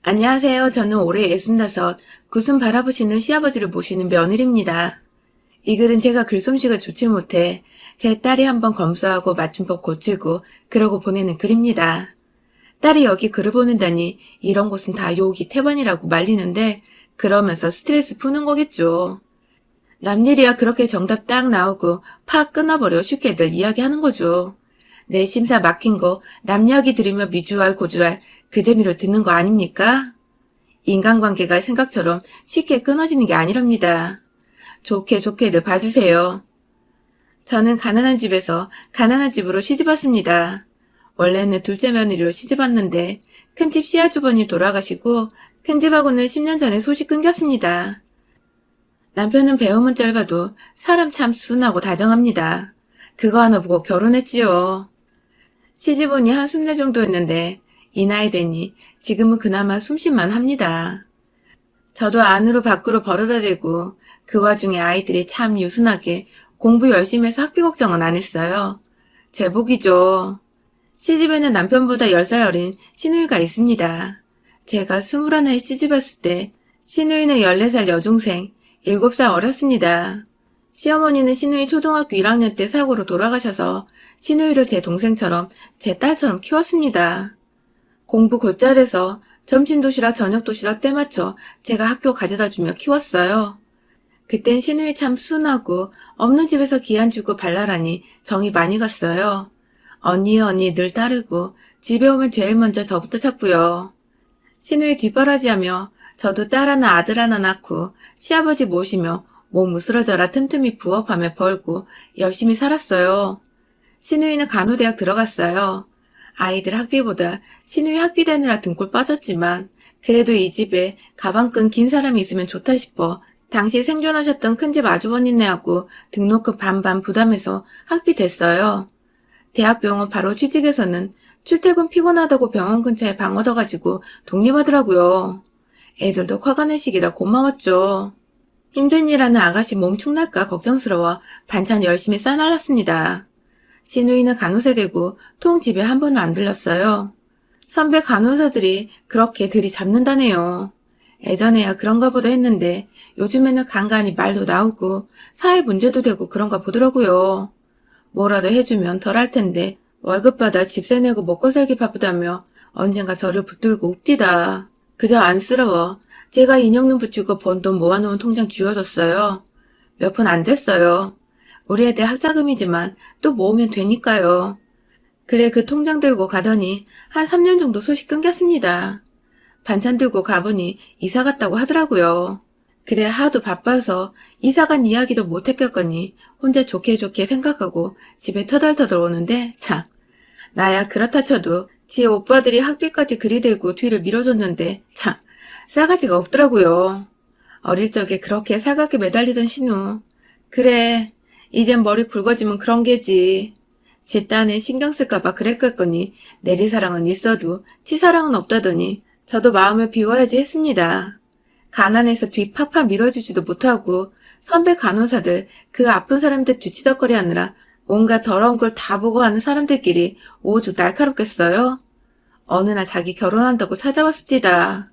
안녕하세요. 저는 올해 65, 구순 바라보시는 시아버지를 모시는 며느리입니다. 이 글은 제가 글솜씨가 좋지 못해 제 딸이 한번 검수하고 맞춤법 고치고 그러고 보내는 글입니다. 딸이 여기 글을 보낸다니 이런 곳은 다 욕이 태반이라고 말리는데 그러면서 스트레스 푸는 거겠죠. 남일이야 그렇게 정답 딱 나오고 팍 끊어버려 쉽게들 이야기하는 거죠. 내 심사 막힌 거 남 이야기 들으며 미주알 고주알 그 재미로 듣는 거 아닙니까? 인간관계가 생각처럼 쉽게 끊어지는 게 아니랍니다. 좋게 좋게들 봐주세요. 저는 가난한 집에서 가난한 집으로 시집왔습니다. 원래는 둘째 며느리로 시집왔는데 큰집 시아주버님 돌아가시고 큰집하고는 10년 전에 소식 끊겼습니다. 남편은 배움은 짧아도 사람 참 순하고 다정합니다. 그거 하나 보고 결혼했지요. 시집오니 한 20대 정도였는데 이 나이 되니 지금은 그나마 숨쉴만 합니다. 저도 안으로 밖으로 벌어다 대고 그 와중에 아이들이 참 유순하게 공부 열심히 해서 학비 걱정은 안 했어요. 제 복이죠. 시집에는 남편보다 10살 어린 시누이가 있습니다. 제가 21에 시집왔을 때 시누이는 14살 여중생, 7살 어렸습니다. 시어머니는 시누이 초등학교 1학년 때 사고로 돌아가셔서 시누이를 제 동생처럼 제 딸처럼 키웠습니다. 공부 곧잘 해서 점심 도시락 저녁 도시락 때 맞춰 제가 학교 가져다 주며 키웠어요. 그땐 시누이 참 순하고 없는 집에서 기한 주고 발랄하니 정이 많이 갔어요. 언니 늘 따르고 집에 오면 제일 먼저 저부터 찾고요. 시누이 뒷바라지하며 저도 딸 하나 아들 하나 낳고 시아버지 모시며 몸 으스러져라 틈틈이 부업하며 벌고 열심히 살았어요. 시누이는 간호대학 들어갔어요. 아이들 학비보다 시누이 학비 대느라 등골 빠졌지만 그래도 이 집에 가방끈 긴 사람이 있으면 좋다 싶어 당시 생존하셨던 큰집 아주버님네하고 등록금 반반 부담해서 학비 댔어요. 대학병원 바로 취직해서는 출퇴근 피곤하다고 병원 근처에 방 얻어가지고 독립하더라고요. 애들도 화가내시기라 고마웠죠. 힘든 일 하는 아가씨 몸 축날까 걱정스러워 반찬 열심히 싸날랐습니다. 시누이는 간호사 되고 통 집에 한 번은 안 들렀어요. 선배 간호사들이 그렇게 들이잡는다네요. 예전에야 그런가 보다 했는데 요즘에는 간간히 말도 나오고 사회 문제도 되고 그런가 보더라고요. 뭐라도 해주면 덜 할 텐데 월급 받아 집세 내고 먹고 살기 바쁘다며 언젠가 저를 붙들고 웁디다. 그저 안쓰러워 제가 인형눈 붙이고 번 돈 모아놓은 통장 쥐어줬어요. 몇 푼 안 됐어요. 우리 애들 학자금이지만 또 모으면 되니까요. 그래 그 통장 들고 가더니 한 3년 정도 소식 끊겼습니다. 반찬 들고 가보니 이사 갔다고 하더라고요. 그래 하도 바빠서 이사 간 이야기도 못했겠거니 혼자 좋게 생각하고 집에 터덜터덜 오는데 참 나야 그렇다 쳐도 지 오빠들이 학비까지 그리 들고 뒤를 밀어줬는데 참 싸가지가 없더라고요. 어릴 적에 그렇게 살갑게 매달리던 신우. 그래 이젠 머리 굵어지면 그런 게지. 지 딴에 신경 쓸까봐 그랬겠거니 내리사랑은 있어도 치사랑은 없다더니 저도 마음을 비워야지 했습니다. 가난해서 뒤 팍팍 밀어주지도 못하고 선배 간호사들 그 아픈 사람들 뒤치덕거리 하느라 온갖 더러운 걸 다 보고 하는 사람들끼리 오죽 날카롭겠어요? 어느 날 자기 결혼한다고 찾아왔습니다.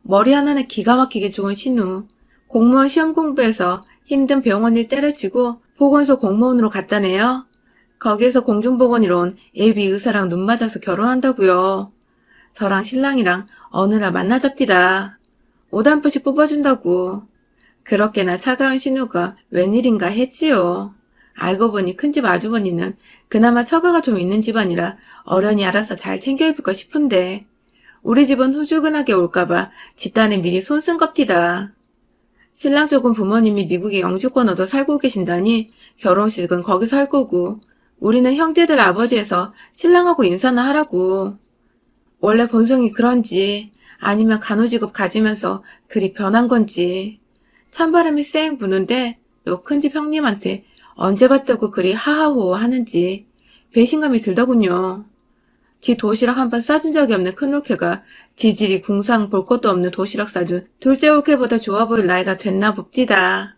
머리 하나는 기가 막히게 좋은 신우. 공무원 시험 공부해서 힘든 병원 일 때려치고 보건소 공무원으로 갔다네요. 거기에서 공중보건이로 온 예비 의사랑 눈 맞아서 결혼한다고요. 저랑 신랑이랑 어느 날 만나잡디다. 옷 한 푼씩 뽑아준다고. 그렇게나 차가운 신우가 웬일인가 했지요. 알고 보니 큰집 아주버니는 그나마 처가가 좀 있는 집안이라 어련히 알아서 잘 챙겨 입을까 싶은데 우리 집은 후줄근하게 올까봐 집단에 미리 손 쓴 겁디다. 신랑 쪽은 부모님이 미국에 영주권 얻어 살고 계신다니 결혼식은 거기서 할 거고 우리는 형제들 아버지에서 신랑하고 인사나 하라고. 원래 본성이 그런지 아니면 간호직업 가지면서 그리 변한 건지 찬바람이 쌩 부는데 또 큰집 형님한테 언제 봤다고 그리 하하호호 하는지 배신감이 들더군요. 지 도시락 한 번 싸준 적이 없는 큰올케가 지질이 궁상 볼 것도 없는 도시락 싸준 둘째 올케보다 좋아 보일 나이가 됐나 봅디다.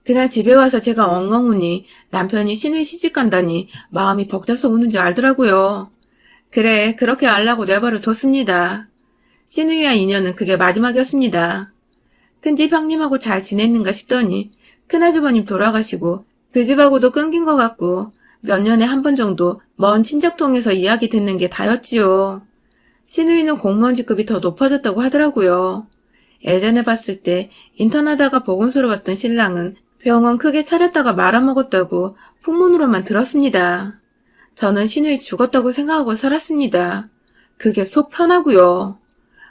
그날 집에 와서 제가 엉엉 우니 남편이 시누이 시집간다니 마음이 벅차서 우는 줄 알더라고요. 그래 그렇게 알라고 내버려 뒀습니다. 신우이와 인연은 그게 마지막이었습니다. 큰집 형님하고 잘 지냈는가 싶더니 큰아주버님 돌아가시고 그 집하고도 끊긴 것 같고 몇 년에 한 번 정도 먼 친척 통해서 이야기 듣는 게 다였지요. 신우이는 공무원 직급이 더 높아졌다고 하더라고요. 예전에 봤을 때 인턴하다가 보건소로 왔던 신랑은 병원 크게 차렸다가 말아먹었다고 풍문으로만 들었습니다. 저는 신우이 죽었다고 생각하고 살았습니다. 그게 속 편하고요.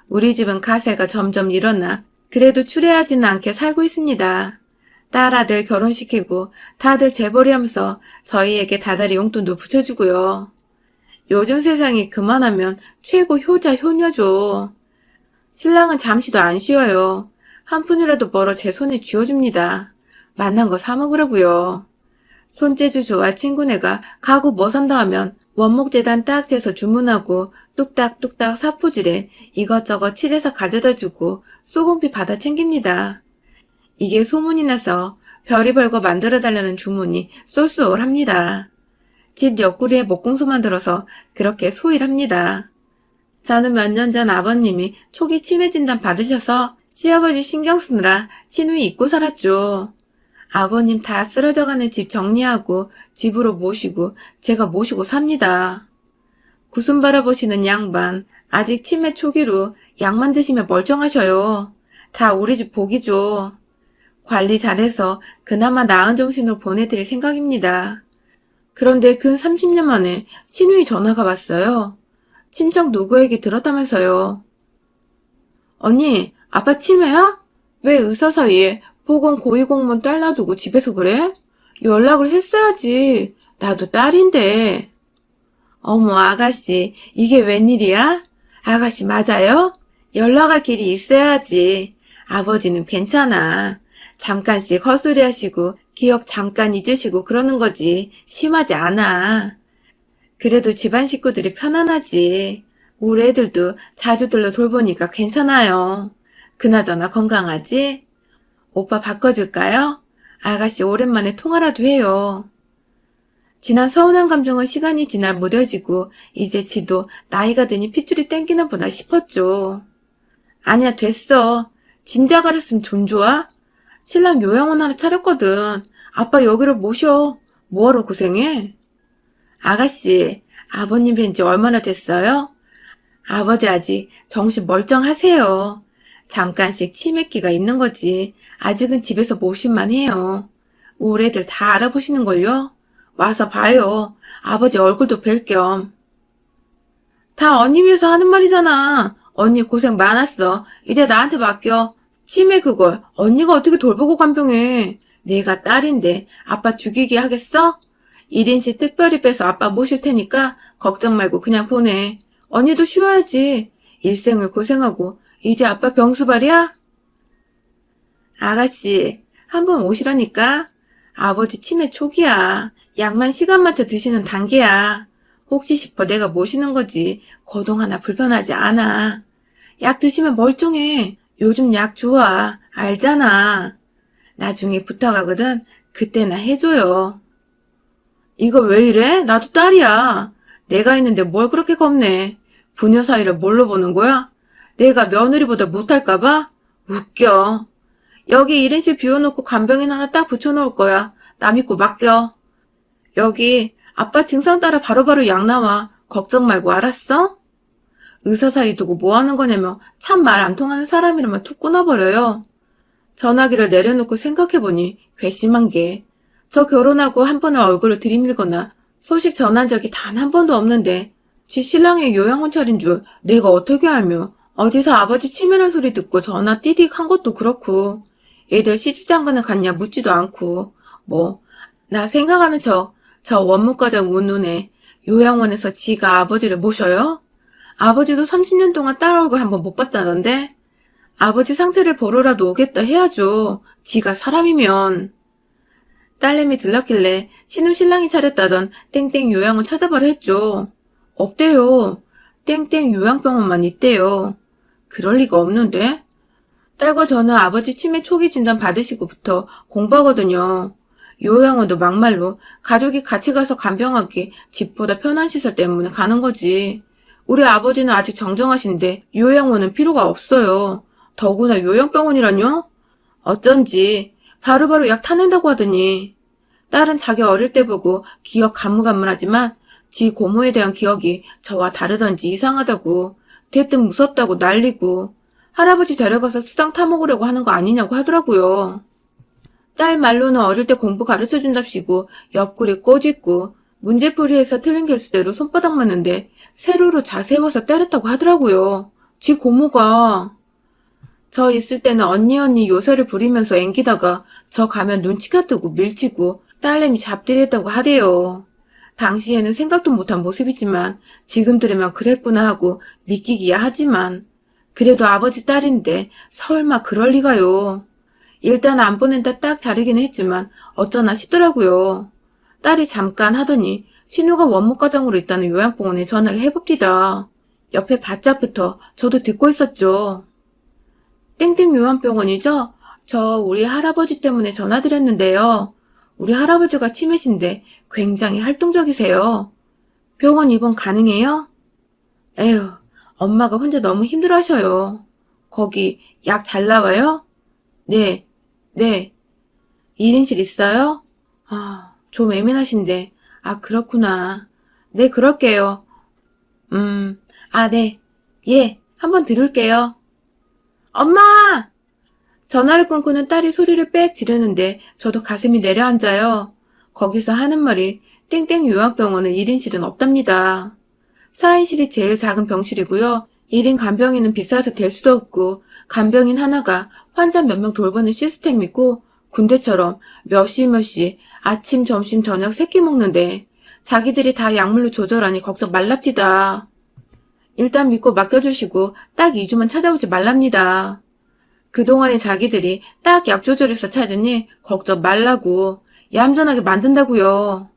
우리 집은 가세가 점점 일어나 그래도 추레하지는 않게 살고 있습니다. 딸 아들 결혼시키고 다들 재벌이하면서 저희에게 다달이 용돈도 붙여주고요. 요즘 세상이 그만하면 최고 효자 효녀죠. 신랑은 잠시도 안 쉬어요. 한 푼이라도 벌어 제 손에 쥐어줍니다. 만난 거 사 먹으라고요. 손재주 좋아 친구네가 가구 뭐 산다 하면 원목재단 딱 재서 주문하고 뚝딱뚝딱 사포질에 이것저것 칠해서 가져다 주고 소금비 받아 챙깁니다. 이게 소문이 나서 별의별 거 만들어달라는 주문이 쏠쏠합니다. 집 옆구리에 목공소 만들어서 그렇게 소일합니다. 저는 몇 년 전 아버님이 초기 치매 진단 받으셔서 시아버지 신경 쓰느라 신우이 잊고 살았죠. 아버님 다 쓰러져가는 집 정리하고 집으로 모시고 제가 모시고 삽니다. 구순 바라보시는 양반 아직 치매 초기로 약만 드시면 멀쩡하셔요. 다 우리 집 복이죠. 관리 잘해서 그나마 나은 정신으로 보내드릴 생각입니다. 그런데 근 30년 만에 신우이 전화가 왔어요. 친척 누구에게 들었다면서요. 언니, 아빠 치매야? 왜 의사 사이에 보건 고위공무원 딸 놔두고 집에서 그래? 연락을 했어야지. 나도 딸인데. 어머, 아가씨, 이게 웬일이야? 아가씨 맞아요? 연락할 길이 있어야지. 아버지는 괜찮아. 잠깐씩 헛소리 하시고 기억 잠깐 잊으시고 그러는 거지. 심하지 않아. 그래도 집안 식구들이 편안하지. 우리 애들도 자주 들러 돌보니까 괜찮아요. 그나저나 건강하지? 오빠 바꿔줄까요? 아가씨 오랜만에 통화라도 해요. 지난 서운한 감정은 시간이 지나 무뎌지고 이제 지도 나이가 드니 핏줄이 땡기나 보다 싶었죠. 아니야 됐어. 진작 알았으면 좀 좋아? 신랑 요양원 하나 차렸거든. 아빠 여기로 모셔. 뭐하러 고생해? 아가씨, 아버님 뵌 지 얼마나 됐어요? 아버지 아직 정신 멀쩡하세요. 잠깐씩 치매기가 있는 거지. 아직은 집에서 모실만 해요. 우리 애들 다 알아보시는걸요? 와서 봐요. 아버지 얼굴도 뵐 겸. 다 언니 위해서 하는 말이잖아. 언니 고생 많았어. 이제 나한테 맡겨. 치매 그걸 언니가 어떻게 돌보고 간병해. 내가 딸인데 아빠 죽이게 하겠어? 1인씩 특별히 빼서 아빠 모실 테니까 걱정 말고 그냥 보내. 언니도 쉬어야지. 일생을 고생하고 이제 아빠 병수발이야? 아가씨, 한번 오시라니까. 아버지 치매 초기야. 약만 시간 맞춰 드시는 단계야. 혹시 싶어 내가 모시는 거지. 거동 하나 불편하지 않아. 약 드시면 멀쩡해. 요즘 약 좋아. 알잖아. 나중에 부탁하거든. 그때나 해줘요. 이거 왜 이래? 나도 딸이야. 내가 있는데 뭘 그렇게 겁내. 부녀 사이를 뭘로 보는 거야? 내가 며느리보다 못할까봐? 웃겨. 여기 1인실 비워놓고 간병인 하나 딱 붙여놓을 거야. 나 믿고 맡겨. 여기 아빠 증상 따라 바로바로 약 나와. 걱정 말고 알았어? 의사 사이 두고 뭐 하는 거냐며 참 말 안 통하는 사람이라면 툭 끊어버려요. 전화기를 내려놓고 생각해보니 괘씸한 게 저 결혼하고 한 번은 얼굴을 들이밀거나 소식 전한 적이 단 한 번도 없는데 지 신랑의 요양원 차린 줄 내가 어떻게 알며 어디서 아버지 치매란 소리 듣고 전화 띠딕 한 것도 그렇고 애들 시집장가는 갔냐 묻지도 않고 뭐 나 생각하는 저 원무과장 운운에 요양원에서 지가 아버지를 모셔요? 아버지도 30년 동안 딸 얼굴 한번 못 봤다던데? 아버지 상태를 보러라도 오겠다 해야죠. 지가 사람이면. 딸내미 들렀길래 신우신랑이 차렸다던 땡땡 요양원 찾아봐라 했죠. 없대요. 땡땡 요양병원만 있대요. 그럴 리가 없는데? 딸과 저는 아버지 치매 초기 진단 받으시고부터 공부하거든요. 요양원도 막말로 가족이 같이 가서 간병하기 집보다 편한 시설 때문에 가는 거지. 우리 아버지는 아직 정정하신데 요양원은 필요가 없어요. 더구나 요양병원이라뇨? 어쩐지 바로바로 약 타낸다고 하더니. 딸은 자기 어릴 때 보고 기억 가물가물하지만 지 고모에 대한 기억이 저와 다르던지 이상하다고, 대뜸 무섭다고 난리고 할아버지 데려가서 수당 타먹으려고 하는 거 아니냐고 하더라고요. 딸 말로는 어릴 때 공부 가르쳐준답시고 옆구리 꼬집고 문제풀이에서 틀린 개수대로 손바닥 맞는데 세로로 자세워서 때렸다고 하더라고요. 지 고모가. 저 있을 때는 언니 요새를 부리면서 앵기다가 저 가면 눈치가 뜨고 밀치고 딸내미 잡들이했다고 하대요. 당시에는 생각도 못한 모습이지만 지금 들으면 그랬구나 하고 믿기기야 하지만 그래도 아버지 딸인데 설마 그럴 리가요. 일단 안 보낸다 딱 자르기는 했지만 어쩌나 싶더라고요. 딸이 잠깐 하더니 신우가 원무과장으로 있다는 요양병원에 전화를 해봅디다. 옆에 바짝부터 저도 듣고 있었죠. 땡땡 요양병원이죠? 저 우리 할아버지 때문에 전화드렸는데요. 우리 할아버지가 치매신데 굉장히 활동적이세요. 병원 입원 가능해요? 에휴, 엄마가 혼자 너무 힘들어하셔요. 거기 약 잘 나와요? 네, 네. 1인실 있어요? 아, 좀 예민하신데. 아, 그렇구나. 네, 그럴게요. 네. 예, 한번 들을게요. 엄마! 전화를 끊고는 딸이 소리를 빽 지르는데 저도 가슴이 내려앉아요. 거기서 하는 말이 땡땡 요양병원은 1인실은 없답니다. 4인실이 제일 작은 병실이고요. 1인 간병인은 비싸서 될 수도 없고 간병인 하나가 환자 몇 명 돌보는 시스템이고 군대처럼 몇 시 아침, 점심, 저녁 세 끼 먹는데 자기들이 다 약물로 조절하니 걱정 말랍디다. 일단 믿고 맡겨주시고 딱 2주만 찾아오지 말랍니다. 그동안에 자기들이 딱 약 조절해서 찾으니 걱정 말라고 얌전하게 만든다고요.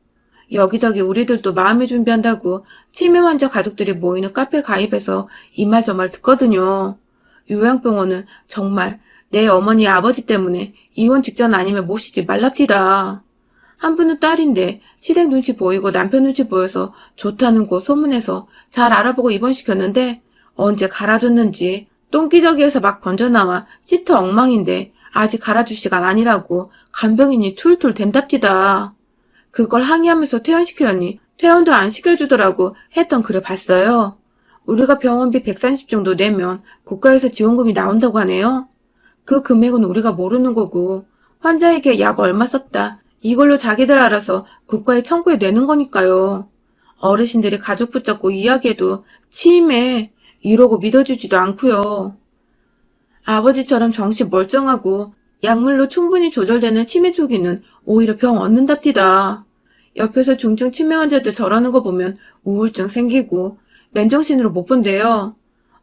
여기저기 우리들도 마음의 준비한다고 치매 환자 가족들이 모이는 카페 가입해서 이 말 저 말 듣거든요. 요양병원은 정말 내 어머니 아버지 때문에 이혼 직전 아니면 모시지 말랍디다. 한 분은 딸인데 시댁 눈치 보이고 남편 눈치 보여서 좋다는 곳 소문해서 잘 알아보고 입원시켰는데 언제 갈아줬는지 똥기저귀에서 막 번져나와 시트 엉망인데 아직 갈아줄 시간 아니라고 간병인이 툴툴 댄답디다. 그걸 항의하면서 퇴원시키려니 퇴원도 안 시켜주더라고 했던 글을 봤어요. 우리가 병원비 130 정도 내면 국가에서 지원금이 나온다고 하네요. 그 금액은 우리가 모르는 거고 환자에게 약 얼마 썼다 이걸로 자기들 알아서 국가에 청구해 내는 거니까요. 어르신들이 가족 붙잡고 이야기해도 치매 이러고 믿어주지도 않고요. 아버지처럼 정신 멀쩡하고 약물로 충분히 조절되는 치매 초기는 오히려 병 얻는답디다. 옆에서 중증 치매 환자들 저러는 거 보면 우울증 생기고 맨정신으로 못 본대요.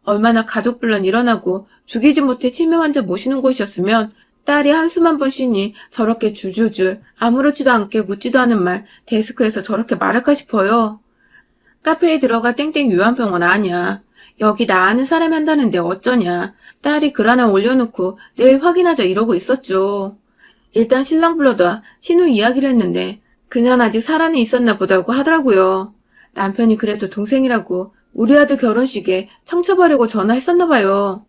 얼마나 가족불란 일어나고 죽이지 못해 치매 환자 모시는 곳이었으면 딸이 한숨 한 번 쉬니 저렇게 줄줄줄 아무렇지도 않게 묻지도 않은 말 데스크에서 저렇게 말할까 싶어요. 카페에 들어가 땡땡 요양병원 아냐. 여기 나 아는 사람이 한다는데 어쩌냐. 딸이 글 하나 올려놓고 내일 확인하자 이러고 있었죠. 일단 신랑 불러다 신우 이야기를 했는데 그냥 아직 살아는 있었나 보다고 하더라고요. 남편이 그래도 동생이라고 우리 아들 결혼식에 청첩하려고 전화했었나 봐요.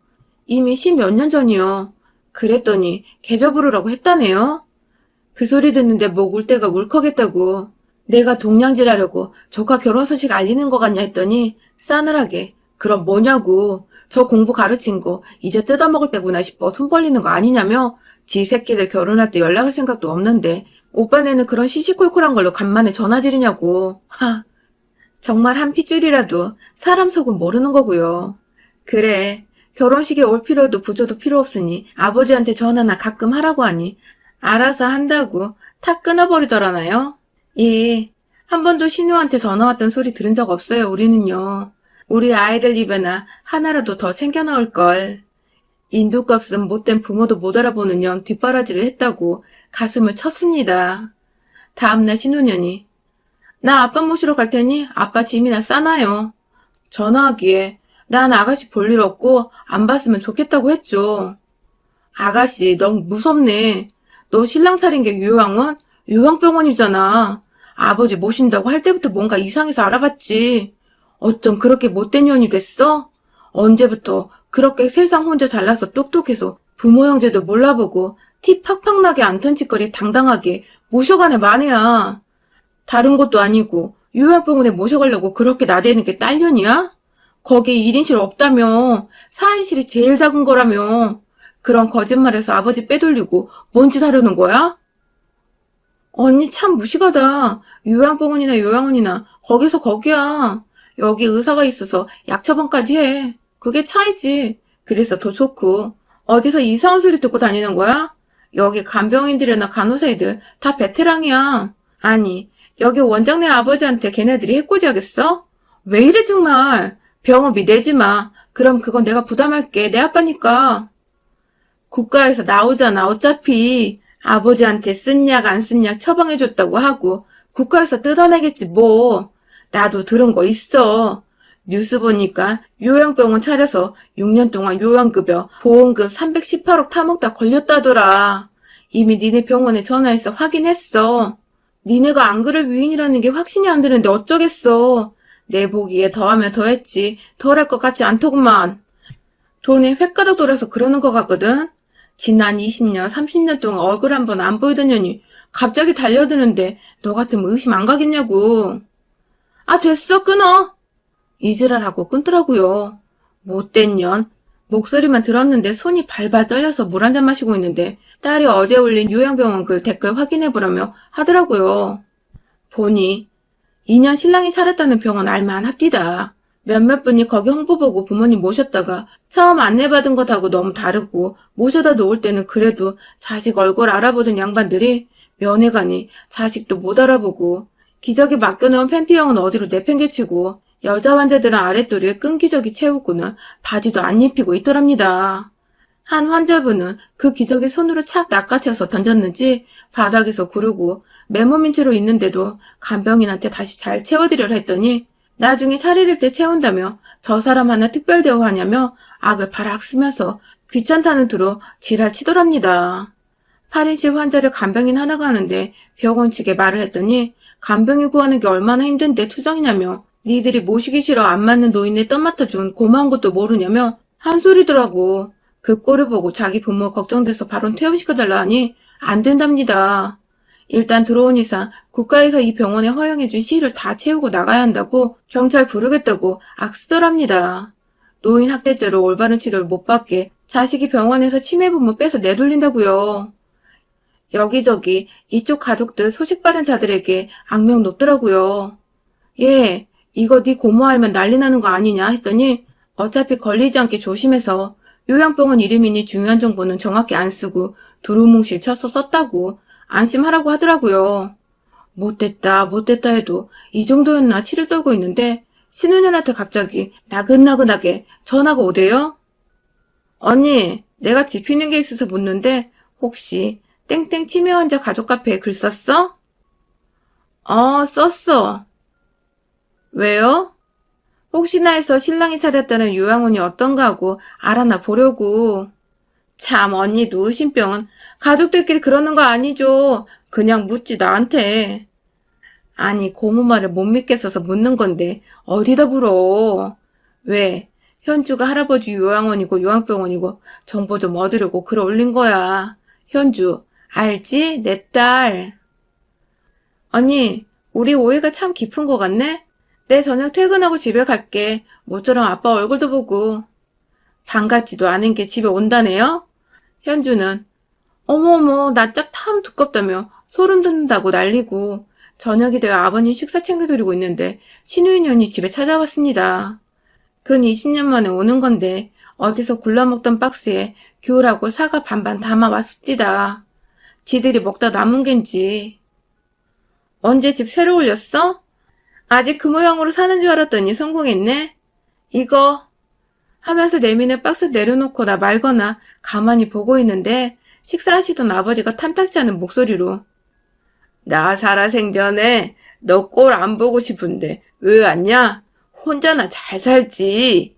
이미 10몇 년 전이요. 그랬더니 계좌 부르라고 했다네요. 그 소리 듣는데 목 울 때가 울컥했다고. 내가 동냥질하려고 조카 결혼 소식 알리는 것 같냐 했더니 싸늘하게 그럼 뭐냐고. 저 공부 가르친 거 이제 뜯어먹을 때구나 싶어 손 벌리는 거 아니냐며 지 새끼들 결혼할 때 연락할 생각도 없는데 오빠네는 그런 시시콜콜한 걸로 간만에 전화드리냐고. 하, 정말 한 핏줄이라도 사람 속은 모르는 거고요. 그래, 결혼식에 올 필요도 부조도 필요 없으니 아버지한테 전화나 가끔 하라고 하니 알아서 한다고 탁 끊어버리더라나요? 예, 한 번도 신우한테 전화 왔던 소리 들은 적 없어요, 우리는요. 우리 아이들 입에나 하나라도 더 챙겨 넣을걸. 인두값은 못된 부모도 못 알아보는 년 뒷바라지를 했다고 가슴을 쳤습니다. 다음날 신우년이 나 아빠 모시러 갈 테니 아빠 짐이나 싸놔요. 전화하기에 난 아가씨 볼 일 없고 안 봤으면 좋겠다고 했죠. 아가씨 너무 무섭네. 너 신랑 차린 게 요양원? 요양병원이잖아. 아버지 모신다고 할 때부터 뭔가 이상해서 알아봤지. 어쩜 그렇게 못된 년이 됐어? 언제부터 그렇게 세상 혼자 잘나서 똑똑해서 부모 형제도 몰라보고 티 팍팍 나게 안 턴짓거리 당당하게 모셔가네 마네야. 다른 것도 아니고 요양병원에 모셔가려고 그렇게 나대는 게 딸년이야? 거기에 1인실 없다며. 4인실이 제일 작은 거라며. 그런 거짓말해서 아버지 빼돌리고 뭔 짓 하려는 거야? 언니 참 무식하다. 요양병원이나 요양원이나 거기서 거기야. 여기 의사가 있어서 약 처방까지 해. 그게 차이지. 그래서 더 좋고. 어디서 이상한 소리 듣고 다니는 거야? 여기 간병인들이나 간호사애들 다 베테랑이야. 아니, 여기 원장네 아버지한테 걔네들이 해코지 하겠어? 왜 이래 정말. 병원비 내지 마. 그럼 그건 내가 부담할게. 내 아빠니까. 국가에서 나오잖아. 어차피 아버지한테 쓴 약 안 쓴 약 처방해줬다고 하고 국가에서 뜯어내겠지 뭐. 나도 들은 거 있어. 뉴스 보니까 요양병원 차려서 6년 동안 요양급여 보험금 318억 타먹다 걸렸다더라. 이미 니네 병원에 전화해서 확인했어. 니네가 안 그럴 위인이라는 게 확신이 안 드는데 어쩌겠어. 내 보기에 더하면 더했지 덜할 것 같지 않더구만. 돈에 횟가닥 돌아서 그러는 것 같거든. 지난 20년, 30년 동안 얼굴 한 번 안 보이던 년이 갑자기 달려드는데 너 같으면 의심 안 가겠냐고. 아 됐어 끊어. 이지랄하고 끊더라고요. 못된 년. 목소리만 들었는데 손이 발발 떨려서 물 한 잔 마시고 있는데 딸이 어제 올린 요양병원 글 댓글 확인해보라며 하더라고요. 보니 2년 신랑이 차렸다는 병원 알만합디다. 몇몇 분이 거기 홍보 보고 부모님 모셨다가 처음 안내받은 것하고 너무 다르고 모셔다 놓을 때는 그래도 자식 얼굴 알아보던 양반들이 면회가니 자식도 못 알아보고 기저귀 맡겨놓은 팬티형은 어디로 내팽개치고 여자 환자들은 아랫도리에 끈기저귀 채우고는 바지도 안 입히고 있더랍니다. 한 환자분은 그 기저귀 손으로 착 낚아채어서 던졌는지 바닥에서 구르고 맨몸인 채로 있는데도 간병인한테 다시 잘 채워드리려 했더니 나중에 차례될 때 채운다며 저 사람 하나 특별 대우하냐며 악을 바락 쓰면서 귀찮다는 투로 지랄 치더랍니다. 8인실 환자를 간병인 하나가 하는데 병원 측에 말을 했더니 간병인 구하는 게 얼마나 힘든데 투정이냐며 니들이 모시기 싫어 안 맞는 노인네 떠맡아준 고마운 것도 모르냐며 한 소리더라고. 그 꼴을 보고 자기 부모 걱정돼서 바로 퇴원시켜달라 하니 안 된답니다. 일단 들어온 이상 국가에서 이 병원에 허용해준 시를 다 채우고 나가야 한다고 경찰 부르겠다고 악쓰더랍니다. 노인 학대죄로 올바른 치료를 못 받게 자식이 병원에서 치매 부모 빼서 내돌린다고요. 여기저기 이쪽 가족들 소식 받은 자들에게 악명 높더라고요. 예, 이거 네 고모 알면 난리 나는 거 아니냐 했더니 어차피 걸리지 않게 조심해서 요양병원 이름이니 중요한 정보는 정확히 안 쓰고 두루뭉실 쳐서 썼다고 안심하라고 하더라고요. 못됐다 해도 이 정도였나 치를 떨고 있는데 신우년한테 갑자기 나긋나긋하게 전화가 오대요. 언니, 내가 짚히는 게 있어서 묻는데 혹시 땡땡 치매 환자 가족 카페에 글 썼어? 썼어. 왜요? 혹시나 해서 신랑이 차렸다는 요양원이 어떤가 하고 알아나 보려고. 참 언니도 의심병은 가족들끼리 그러는 거 아니죠. 그냥 묻지 나한테. 아니 고모 말을 못 믿겠어서 묻는 건데 어디다 물어. 왜? 현주가 할아버지 요양원이고 요양병원이고 정보 좀 얻으려고 글 올린 거야. 현주 알지? 내 딸. 언니 우리 오해가 참 깊은 거 같네? 내 저녁 퇴근하고 집에 갈게. 모처럼 아빠 얼굴도 보고. 반갑지도 않은 게 집에 온다네요? 현주는 어머어머 나 짝 탐 두껍다며 소름 돋는다고 난리고 저녁이 되어 아버님 식사 챙겨드리고 있는데 신우인연이 집에 찾아왔습니다. 근 20년 만에 오는 건데 어디서 굴러먹던 박스에 귤하고 사과 반반 담아왔습니다. 지들이 먹다 남은 겐지. 언제 집 새로 올렸어? 아직 그 모양으로 사는 줄 알았더니 성공했네. 이거 하면서 내민의 박스 내려놓고 나 말거나 가만히 보고 있는데 식사하시던 아버지가 탐탁지 않은 목소리로 나 살아생전에 너 꼴 안 보고 싶은데 왜 왔냐? 혼자나 잘 살지.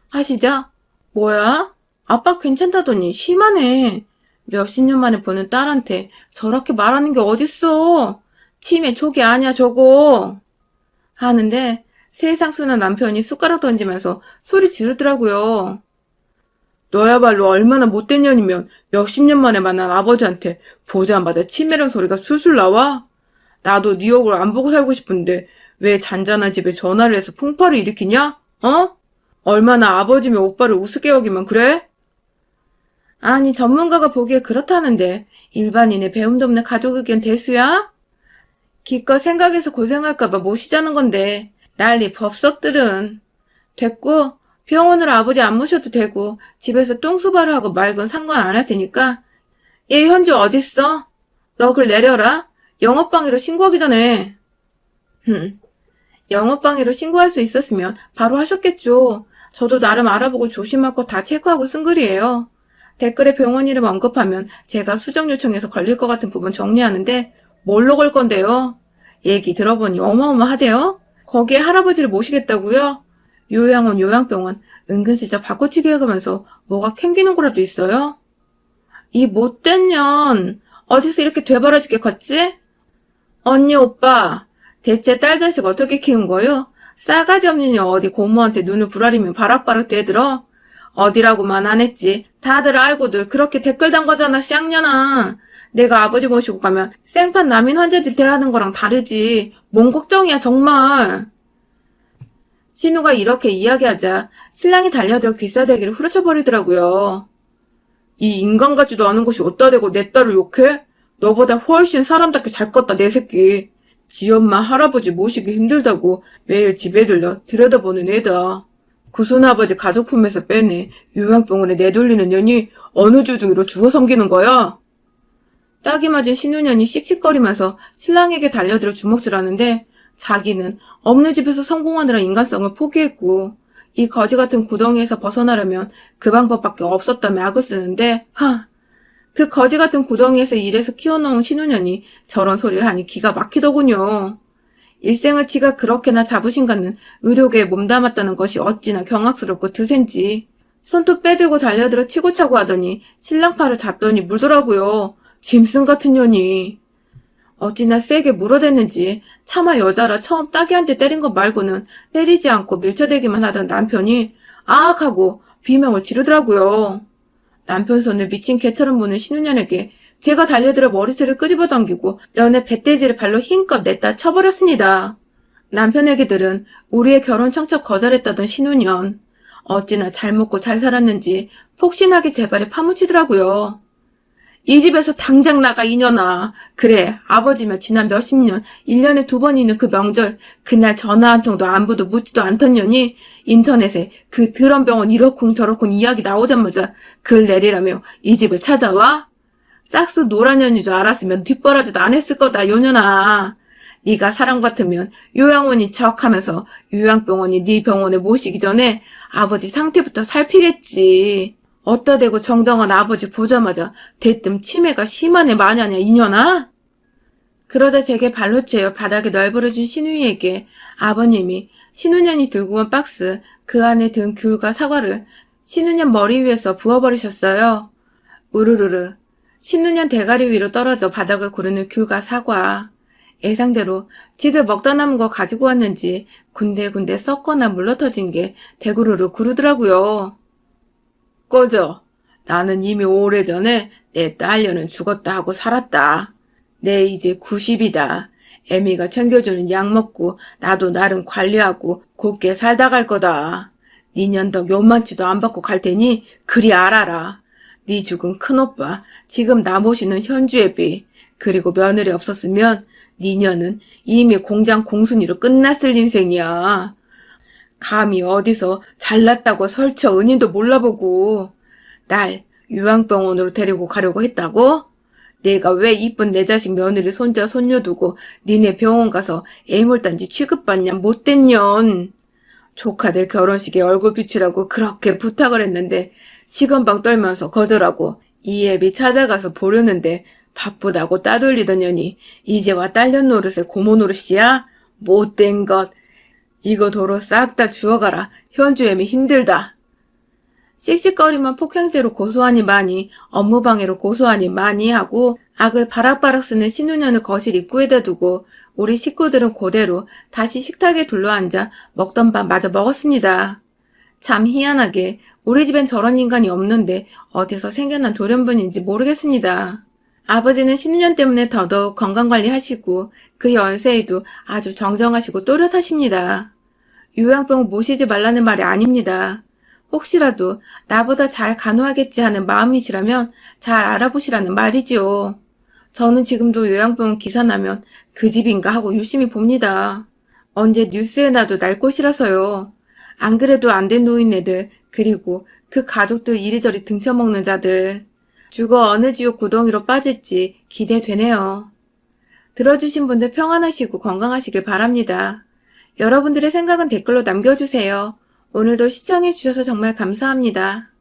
하시자 뭐야? 아빠 괜찮다더니 심하네. 몇십 년 만에 보는 딸한테 저렇게 말하는 게 어딨어. 치매 초기 아니야 저거. 하는데 세상 순한 남편이 숟가락 던지면서 소리 지르더라고요. 너야말로 얼마나 못된 년이면 몇십 년 만에 만난 아버지한테 보자마자 치매란 소리가 술술 나와? 나도 네 얼굴 안 보고 살고 싶은데 왜 잔잔한 집에 전화를 해서 풍파를 일으키냐? 어? 얼마나 아버지면 오빠를 우습게 여기면 그래? 아니, 전문가가 보기에 그렇다는데 일반인의 배움도 없는 가족 의견 대수야? 기껏 생각해서 고생할까봐 모시자는 건데 난리 법석들은. 됐고 병원으로 아버지 안 모셔도 되고 집에서 똥수발을 하고 말건 상관 안 할 테니까. 얘 현주 어딨어? 너 글 내려라. 영업방해로 신고하기 전에. 영업방해로 신고할 수 있었으면 바로 하셨겠죠. 저도 나름 알아보고 조심할 거 다 체크하고 쓴 글이에요. 댓글에 병원 이름 언급하면 제가 수정 요청해서 걸릴 것 같은 부분 정리하는데 뭘로 걸 건데요? 얘기 들어보니 어마어마하대요? 거기에 할아버지를 모시겠다고요? 요양원, 요양병원 은근슬쩍 바꿔치기 해가면서 뭐가 캥기는 거라도 있어요? 이 못된 년 어디서 이렇게 되바라지게 컸지? 언니 오빠 대체 딸 자식 어떻게 키운 거요? 싸가지 없는 년 어디 고모한테 눈을 부라리면 바락바락 대들어? 어디라고만 안 했지. 다들 알고도 그렇게 댓글 단 거잖아, 쌍년아. 내가 아버지 모시고 가면 생판 난민 환자들 대하는 거랑 다르지. 뭔 걱정이야, 정말. 신우가 이렇게 이야기하자 신랑이 달려들어 귀싸대기를 후려쳐버리더라고요. 이 인간 같지도 않은 것이 어디다 대고 내 딸을 욕해? 너보다 훨씬 사람답게 잘 컸다, 내 새끼. 지 엄마 할아버지 모시기 힘들다고 매일 집에 들려 들여다보는 애다. 구순아버지 가족품에서 빼내 요양병원에 내돌리는 년이 어느 주둥이로 주워 섬기는 거야? 딱이 맞은 신우년이 씩씩거리면서 신랑에게 달려들어 주먹질하는데 자기는 없는 집에서 성공하느라 인간성을 포기했고 이 거지 같은 구덩이에서 벗어나려면 그 방법밖에 없었다며 악을 쓰는데 그 거지 같은 구덩이에서 일해서 키워놓은 신우년이 저런 소리를 하니 기가 막히더군요. 일생을 지가 그렇게나 자부심 갖는 의료계에 몸담았다는 것이 어찌나 경악스럽고 드센지. 손톱 빼들고 달려들어 치고 차고 하더니 신랑 팔을 잡더니 물더라고요. 짐승 같은 년이. 어찌나 세게 물어댔는지 차마 여자라 처음 따귀한테 때린 것 말고는 때리지 않고 밀쳐대기만 하던 남편이 아악 하고 비명을 지르더라고요. 남편 손을 미친 개처럼 무는 신우년에게 제가 달려들어 머리채를 끄집어 당기고 연애 배돼지를 발로 힘껏 냈다 쳐버렸습니다. 남편에게 들은 우리의 결혼 청첩 거절했다던 신우년. 어찌나 잘 먹고 잘 살았는지 폭신하게 제 발에 파묻히더라고요. 이 집에서 당장 나가 이년아. 그래 아버지면 지난 몇십 년 1년에 2번 있는 그 명절 그날 전화 한 통도 안부도 묻지도 않던 년이 인터넷에 그 더러운 병원 이러쿵 저러쿵 이야기 나오자마자 글 내리라며 이 집을 찾아와? 싹수 노란 년인 줄 알았으면 뒷바라지도 안 했을 거다 요년아. 네가 사람 같으면 요양원이 척하면서 요양병원이 네 병원에 모시기 전에 아버지 상태부터 살피겠지. 어따 대고 정정한 아버지 보자마자 대뜸 치매가 심하네 마냐냐 이년아? 그러자 제게 발로 채여 바닥에 널브러진 신우이에게 아버님이 신우년이 들고 온 박스 그 안에 든 귤과 사과를 신우년 머리 위에서 부어버리셨어요. 우르르르 신우년 대가리 위로 떨어져 바닥을 구르는 귤과 사과. 예상대로 지들 먹다 남은 거 가지고 왔는지 군데군데 썩거나 물러터진 게 대구르르 구르더라고요. 꺼져. 나는 이미 오래전에 내 딸녀는 죽었다 하고 살았다. 내 이제 90이다. 애미가 챙겨주는 약 먹고 나도 나름 관리하고 곱게 살다 갈 거다. 니년 덕 요만치도 안 받고 갈 테니 그리 알아라. 네 죽은 큰오빠 지금 나 모시는 현주애비 그리고 며느리 없었으면 니년은 이미 공장 공순이로 끝났을 인생이야. 감히 어디서 잘났다고 설쳐 은인도 몰라보고 날 요양병원으로 데리고 가려고 했다고? 내가 왜 이쁜 내 자식 며느리 손자 손녀 두고 니네 병원 가서 애물단지 취급받냐 못된 년. 조카들 결혼식에 얼굴 비추라고 그렇게 부탁을 했는데 시건방 떨면서 거절하고 이 애비 찾아가서 보려는데 바쁘다고 따돌리던 년이 이제 와 딸년 노릇에 고모 노릇이야? 못된 것. 이거 도로 싹 다 주워가라. 현주 애미 힘들다. 씩씩거리면 폭행죄로 고소하니 많이, 업무방해로 고소하니 많이 하고 악을 바락바락 쓰는 신우년을 거실 입구에다 두고 우리 식구들은 그대로 다시 식탁에 둘러앉아 먹던 밥 마저 먹었습니다. 참 희한하게 우리 집엔 저런 인간이 없는데 어디서 생겨난 돌연변인지 모르겠습니다. 아버지는 신우년 때문에 더더욱 건강관리하시고 그 연세에도 아주 정정하시고 또렷하십니다. 요양병원 모시지 말라는 말이 아닙니다. 혹시라도 나보다 잘 간호하겠지 하는 마음이시라면 잘 알아보시라는 말이지요. 저는 지금도 요양병원 기사 나면 그 집인가 하고 유심히 봅니다. 언제 뉴스에 나도 날 곳이라서요. 안 그래도 안 된 노인네들, 그리고 그 가족들 이리저리 등쳐먹는 자들. 죽어 어느 지옥 구덩이로 빠질지 기대되네요. 들어주신 분들 평안하시고 건강하시길 바랍니다. 여러분들의 생각은 댓글로 남겨주세요. 오늘도 시청해주셔서 정말 감사합니다.